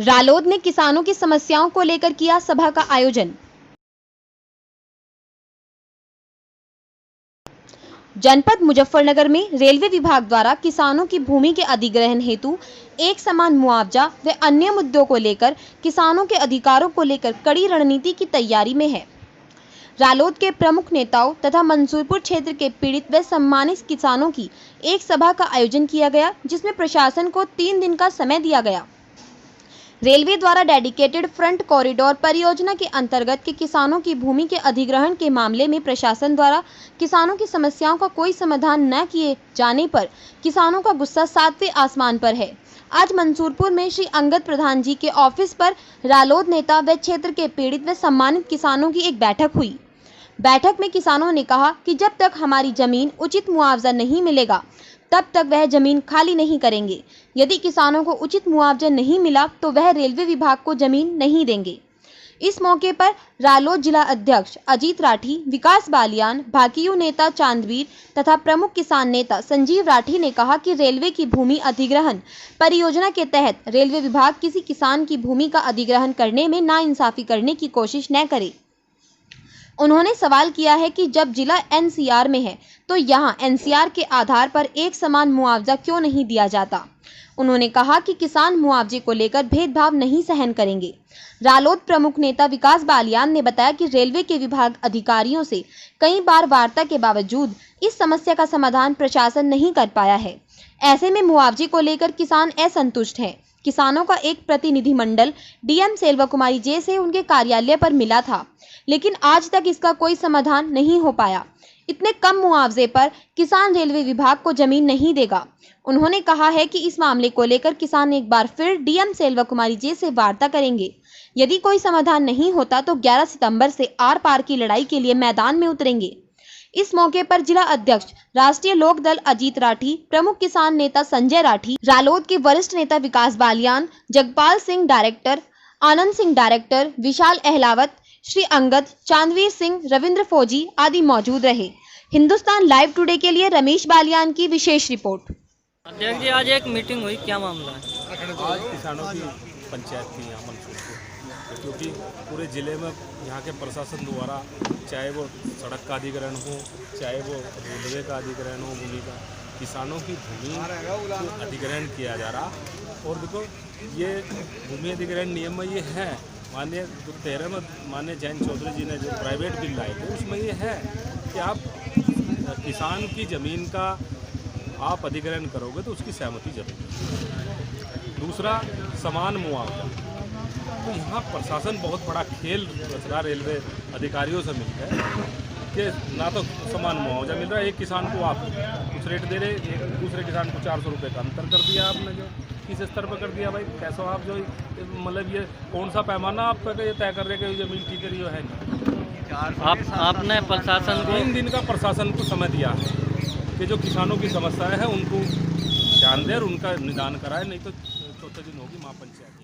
रालोद ने किसानों की समस्याओं को लेकर किया सभा का आयोजन। जनपद मुजफ्फरनगर में रेलवे विभाग द्वारा किसानों की भूमि के अधिग्रहण हेतु एक समान मुआवजा व अन्य मुद्दों को लेकर किसानों के अधिकारों को लेकर कड़ी रणनीति की तैयारी में है। रालोद के प्रमुख नेताओं तथा मंसूरपुर क्षेत्र के पीड़ित व सम्मानित किसानों की एक सभा का आयोजन किया गया, जिसमें प्रशासन को 3 दिन का समय दिया गया। रेलवे द्वारा डेडिकेटेड फ्रंट कॉरिडोर परियोजना के अंतर्गत के किसानों की भूमि के अधिग्रहण के मामले में प्रशासन द्वारा किसानों की समस्याओं का कोई समाधान न किए जाने पर किसानों का गुस्सा 7वें आसमान पर है। आज मंसूरपुर में श्री अंगद प्रधान जी के ऑफिस पर रालोद नेता व क्षेत्र के पीड़ित व सम्मानित किसानों की एक बैठक हुई। बैठक में किसानों ने कहा कि जब तक हमारी जमीन उचित मुआवजा नहीं मिलेगा तब तक वह जमीन खाली नहीं करेंगे। यदि किसानों को उचित मुआवजा नहीं मिला तो वह रेलवे विभाग को जमीन नहीं देंगे। इस मौके पर रालोद जिला अध्यक्ष अजीत राठी, विकास बालियान, भाकियू नेता चांदवीर तथा प्रमुख किसान नेता संजीव राठी ने कहा कि रेलवे की भूमि अधिग्रहण परियोजना के तहत रेलवे विभाग किसी किसान की भूमि का अधिग्रहण करने में नाइंसाफी करने की कोशिश न करे। उन्होंने सवाल किया है कि जब जिला एनसीआर में है तो यहाँ एनसीआर के आधार पर एक समान मुआवजा क्यों नहीं दिया जाता। उन्होंने कहा कि किसान मुआवजे को लेकर भेदभाव नहीं सहन करेंगे। रालोद प्रमुख नेता विकास बालियान ने बताया कि रेलवे के विभाग अधिकारियों से कई बार वार्ता के बावजूद इस समस्या का समाधान प्रशासन नहीं कर पाया है। ऐसे में मुआवजे को लेकर किसान असंतुष्ट हैं। किसानों का एक प्रतिनिधिमंडल डीएम सेल्वा कुमारी जे से उनके कार्यालय पर मिला था, लेकिन आज तक इसका कोई समाधान नहीं हो पाया। इतने कम मुआवजे पर किसान रेलवे विभाग को जमीन नहीं देगा। उन्होंने कहा है कि इस मामले को लेकर किसान एक बार फिर डीएम सेल्वा कुमारी जे से वार्ता करेंगे। यदि कोई समाधान नहीं होता तो 11 सितंबर से आर पार की लड़ाई के लिए मैदान में उतरेंगे। इस मौके पर जिला अध्यक्ष राष्ट्रीय लोक दल अजीत राठी, प्रमुख किसान नेता संजय राठी, रालोद के वरिष्ठ नेता विकास बालियान, जगपाल सिंह डायरेक्टर, आनंद सिंह डायरेक्टर, विशाल अहलावत, श्री अंगद, चांदवीर सिंह, रविंद्र फौजी आदि मौजूद रहे। हिंदुस्तान लाइव टुडे के लिए रमेश बालियान की विशेष रिपोर्ट। अध्यक्ष जी, आज एक मीटिंग हुई, क्या मामला है? आज किसानों की पंचायत थी यहाँ मंसूरपुर, क्योंकि पूरे ज़िले में यहाँ के प्रशासन द्वारा चाहे वो सड़क का अधिग्रहण हो, चाहे वो रेलवे का अधिग्रहण हो, भूमि का, किसानों की भूमि को अधिग्रहण किया जा रहा। और देखो, ये भूमि अधिग्रहण नियम में ये है, माननीय 13 में माननीय जयंत चौधरी जी ने जो प्राइवेट बिल लाए थे उसमें ये है कि आप किसान की ज़मीन का आप अधिग्रहण करोगे तो उसकी सहमति जरूरी। दूसरा, समान मुआवजा। तो यहाँ प्रशासन बहुत बड़ा खेल रच रहा रेलवे अधिकारियों से मिलकर कि ना तो समान मुआवजा मिल रहा है, एक किसान को आप कुछ रेट दे रहे, एक दूसरे किसान को 400 रुपये का अंतर कर दिया आपने, जो किस स्तर पर कर दिया भाई। कैसा आप जो मतलब ये कौन सा पैमाना आपका ये तय कर रहे कि जमीन ठीक है नहीं। आपने प्रशासन को 3 दिन का प्रशासन को समय दिया है कि जो किसानों की समस्याएं हैं उनको ध्यान दे और उनका निदान कराए, नहीं तो चौथे दिन होगी महापंचायत।